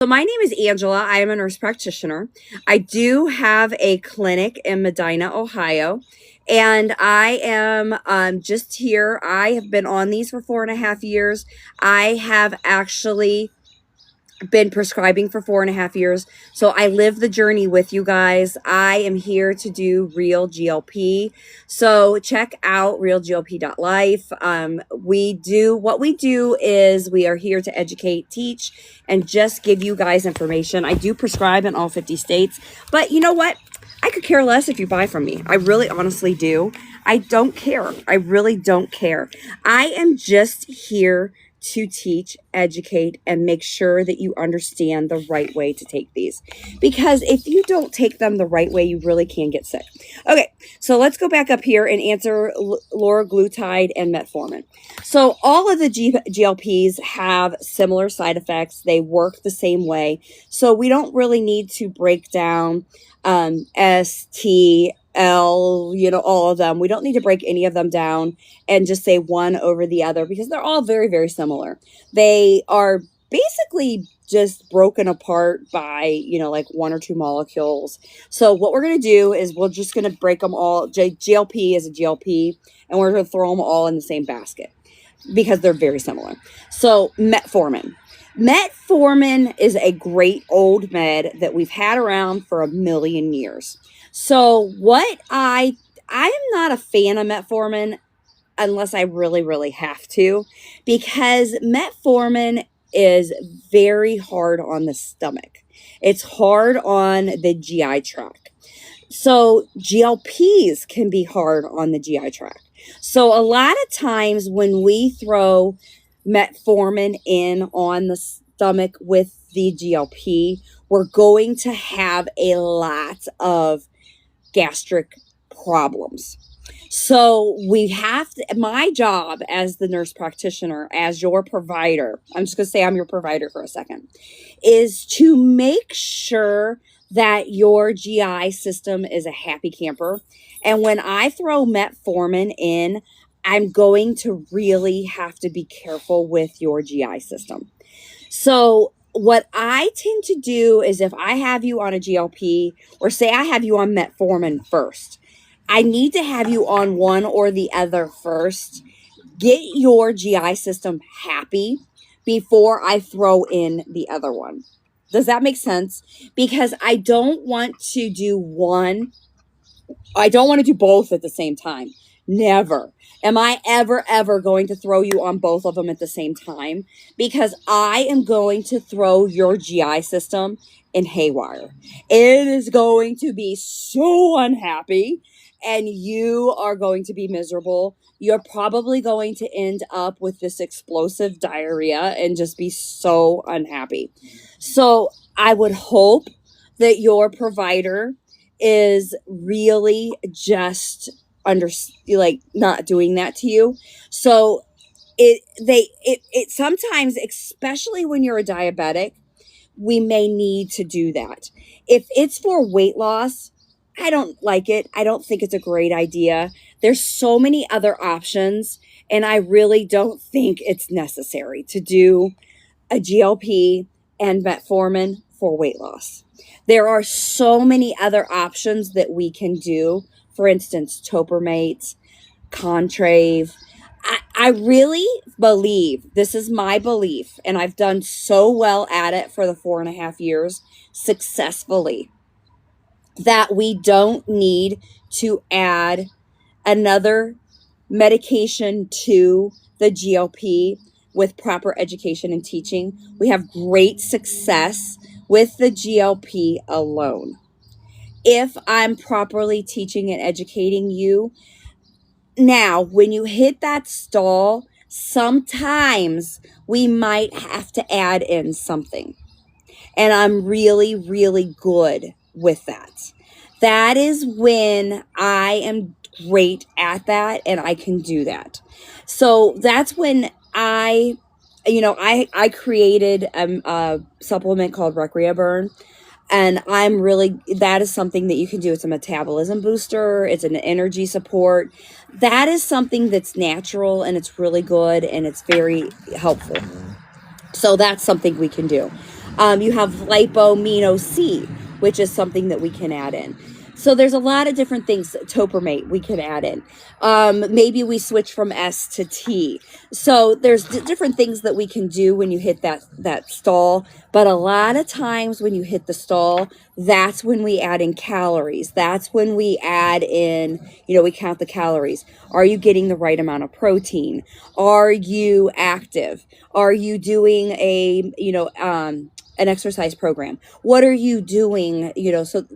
So my name is Angela. I am a nurse practitioner. I do have a clinic in Medina, Ohio, and I am just here. I have been on these for 4.5 years. I have actually been prescribing for 4.5 years. So I live the journey with you guys. I am here to do real GLP. So check out realglp.life. What we do is we are here to educate, teach, and just give you guys information. I do prescribe in all 50 states, but you know what? I could care less if you buy from me. I really honestly do. I don't care. I really don't care. I am just here to teach, educate, and make sure that you understand the right way to take these. Because if you don't take them the right way, you really can get sick. Okay, so let's go back up here and answer liraglutide and metformin. So all of the GLPs have similar side effects. They work the same way. So we don't really need to break down S, T, L, all of them. We don't need to break any of them down and just say one over the other because they're all very, very similar. They are basically just broken apart by, like one or two molecules. So what we're going to do is we're just going to break them all. GLP is a GLP, and we're going to throw them all in the same basket because they're very similar. So metformin. Metformin is a great old med that we've had around for 1,000,000 years. So I am not a fan of metformin unless I really, really have to, because metformin is very hard on the stomach. It's hard on the GI tract. So GLPs can be hard on the GI tract. So a lot of times when we throw metformin in on the stomach with the GLP, we're going to have a lot of gastric problems. So we have to, my job as the nurse practitioner, as your provider, I'm just going to say I'm your provider for a second, is to make sure that your GI system is a happy camper. And when I throw metformin in, I'm going to really have to be careful with your GI system. So what I tend to do is if I have you on a GLP, or say I have you on metformin first, I need to have you on one or the other first. Get your GI system happy before I throw in the other one. Does that make sense? Because I don't want to do one. I don't want to do both at the same time. Never. Am I ever going to throw you on both of them at the same time? Because I am going to throw your GI system in haywire. It is going to be so unhappy and you are going to be miserable. You're probably going to end up with this explosive diarrhea and just be so unhappy. So I would hope that your provider is really just not doing that to you. So it sometimes, especially when you're a diabetic, we may need to do that. If it's for weight loss, I don't like it. I don't think it's a great idea. There's so many other options, and I really don't think it's necessary to do a GLP and metformin for weight loss. There are so many other options that we can do. For instance, topiramate, contrave. I really believe, this is my belief, and I've done so well at it for the 4.5 years successfully, that we don't need to add another medication to the GLP with proper education and teaching. We have great success with the GLP alone. If I'm properly teaching and educating you, now when you hit that stall, sometimes we might have to add in something. And I'm really, really good with that. That is when I am great at that and I can do that. So that's when I created a supplement called Recreaburn. And that is something that you can do. It's a metabolism booster. It's an energy support. That is something that's natural and it's really good and it's very helpful. So that's something we can do. You have lipomino C, which is something that we can add in. So there's a lot of different things. Topiramate we could add in. Maybe we switch from S to T. So there's different things that we can do when you hit that stall. But a lot of times when you hit the stall, that's when we add in calories. That's when we add in, we count the calories. Are you getting the right amount of protein? Are you active? Are you doing an exercise program? What are you doing?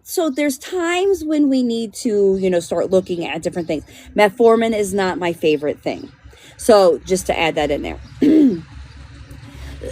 So there's times when we need to, start looking at different things. Metformin is not my favorite thing. So just to add that in there.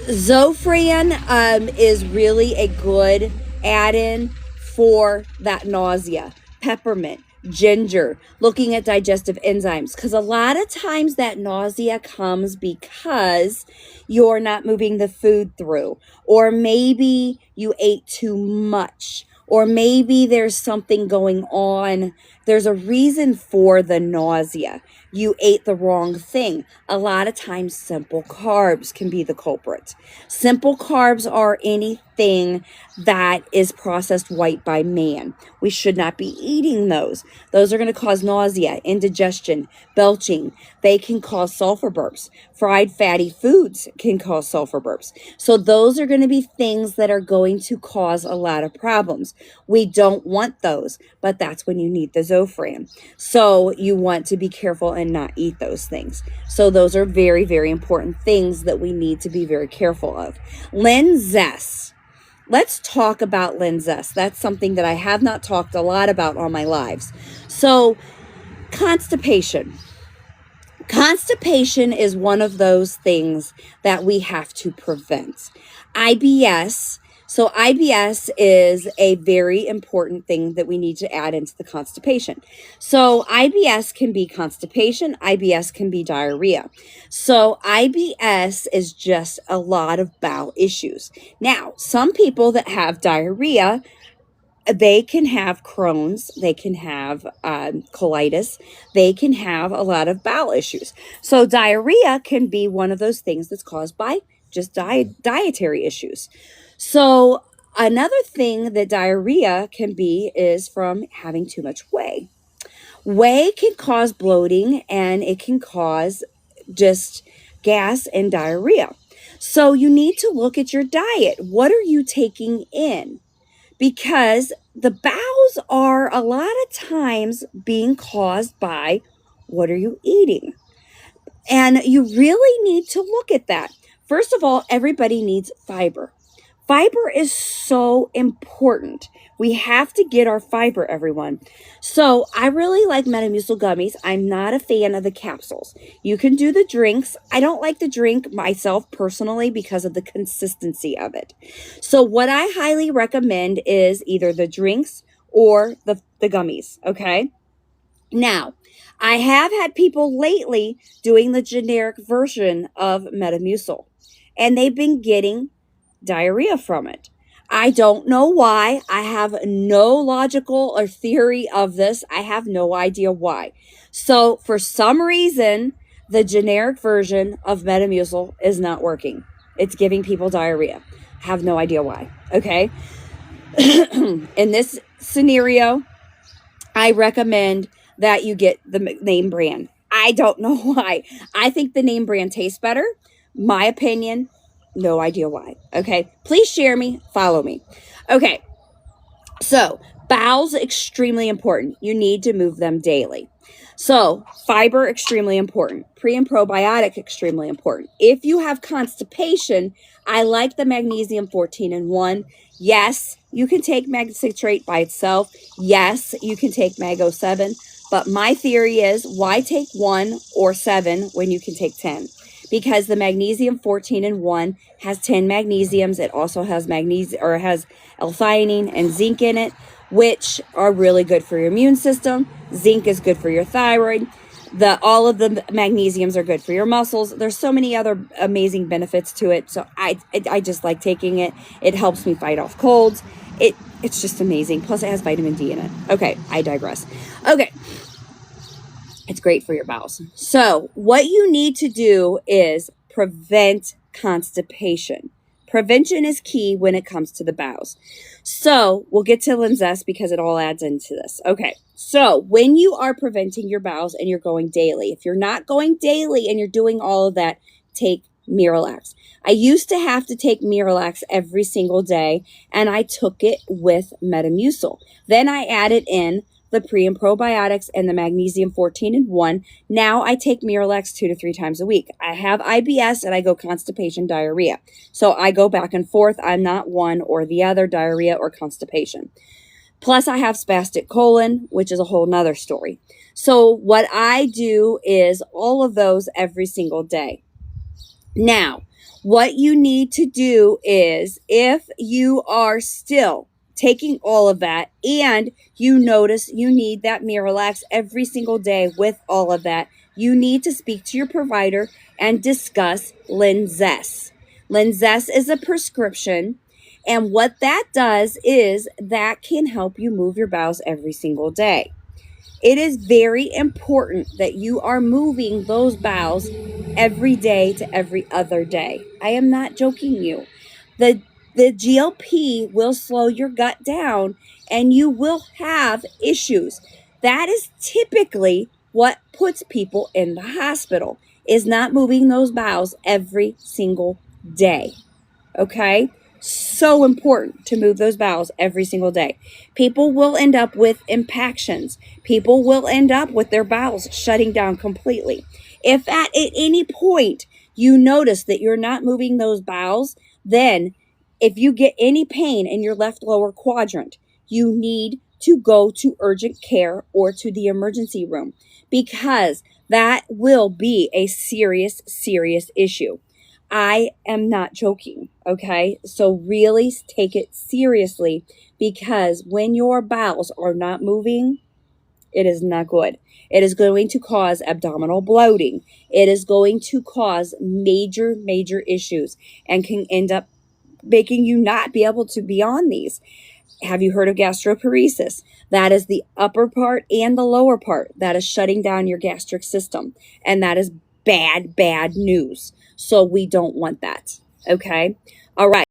Zofran is really a good add-in for that nausea. Peppermint, ginger, looking at digestive enzymes, because a lot of times that nausea comes because you're not moving the food through, or maybe you ate too much, or maybe there's something going on. There's a reason for the nausea. You ate the wrong thing. A lot of times simple carbs can be the culprit. Simple carbs are anything that is processed white by man. We should not be eating those. Those are going to cause nausea, indigestion, belching. They can cause sulfur burps. Fried fatty foods can cause sulfur burps. So those are going to be things that are going to cause a lot of problems. We don't want those, but that's when you need the Zofran. So you want to be careful and not eat those things. So those are very, very important things that we need to be very careful of. Linzess. Let's talk about linzess. That's something that I have not talked a lot about on my lives. So constipation. Constipation is one of those things that we have to prevent. IBS. So IBS is a very important thing that we need to add into the constipation. So IBS can be constipation. IBS can be diarrhea. So IBS is just a lot of bowel issues. Now, some people that have diarrhea, they can have Crohn's, they can have colitis, they can have a lot of bowel issues. So diarrhea can be one of those things that's caused by just dietary issues. So another thing that diarrhea can be is from having too much whey. Whey can cause bloating and it can cause just gas and diarrhea. So you need to look at your diet. What are you taking in? Because the bowels are a lot of times being caused by what are you eating? And you really need to look at that. First of all, everybody needs fiber. Fiber is so important. We have to get our fiber, everyone. So I really like Metamucil gummies. I'm not a fan of the capsules. You can do the drinks. I don't like the drink myself personally because of the consistency of it. So what I highly recommend is either the drinks or the gummies, okay? Now, I have had people lately doing the generic version of Metamucil, and they've been getting diarrhea from it. I don't know why. I have no logical or theory of this. I have no idea why. So for some reason, the generic version of Metamucil is not working. It's giving people diarrhea. I have no idea why. Okay. In this scenario, I recommend that you get the name brand. I don't know why. I think the name brand tastes better. My opinion. No idea why. Okay. Please share me. Follow me. Okay. So bowels, extremely important. You need to move them daily. So fiber, extremely important. Pre and probiotic, extremely important. If you have constipation, I like the Magnesium 14-in-1. Yes, you can take mag citrate by itself. Yes, you can take Mag 07. But my theory is, why take 1 or 7 when you can take 10? Because the Magnesium 14-in-1 has 10 magnesiums. It also has magnesium, or has L-theanine and zinc in it, which are really good for your immune system. Zinc is good for your thyroid. All of the magnesiums are good for your muscles. There's so many other amazing benefits to it. So I just like taking it. It helps me fight off colds. It's just amazing. Plus it has vitamin D in it. Okay, I digress. Okay. It's great for your bowels. So what you need to do is prevent constipation. Prevention is key when it comes to the bowels. So we'll get to linzess because it all adds into this. Okay, so when you are preventing your bowels and you're going daily, if you're not going daily and you're doing all of that, take MiraLAX. I used to have to take MiraLAX every single day, and I took it with Metamucil. Then I added in the pre and probiotics and the magnesium 14 in 1. Now I take MiraLAX 2 to 3 times a week. I have IBS and I go constipation, diarrhea. So I go back and forth. I'm not one or the other, diarrhea or constipation. Plus I have spastic colon, which is a whole nother story. So what I do is all of those every single day. Now, what you need to do is, if you are still taking all of that and you notice you need that MiraLAX every single day with all of that, you need to speak to your provider and discuss linzess. Linzess is a prescription, and what that does is that can help you move your bowels every single day. It is very important that you are moving those bowels every day to every other day. I am not joking you. The GLP will slow your gut down and you will have issues. That is typically what puts people in the hospital, is not moving those bowels every single day. Okay? So important to move those bowels every single day. People will end up with impactions. People will end up with their bowels shutting down completely. If at any point you notice that you're not moving those bowels, then if you get any pain in your left lower quadrant, you need to go to urgent care or to the emergency room, because that will be a serious, serious issue. I am not joking, okay? So really take it seriously, because when your bowels are not moving, it is not good. It is going to cause abdominal bloating. It is going to cause major, major issues and can end up making you not be able to be on these. Have you heard of gastroparesis? That is the upper part and the lower part that is shutting down your gastric system. And that is bad, bad news. So we don't want that. Okay? All right.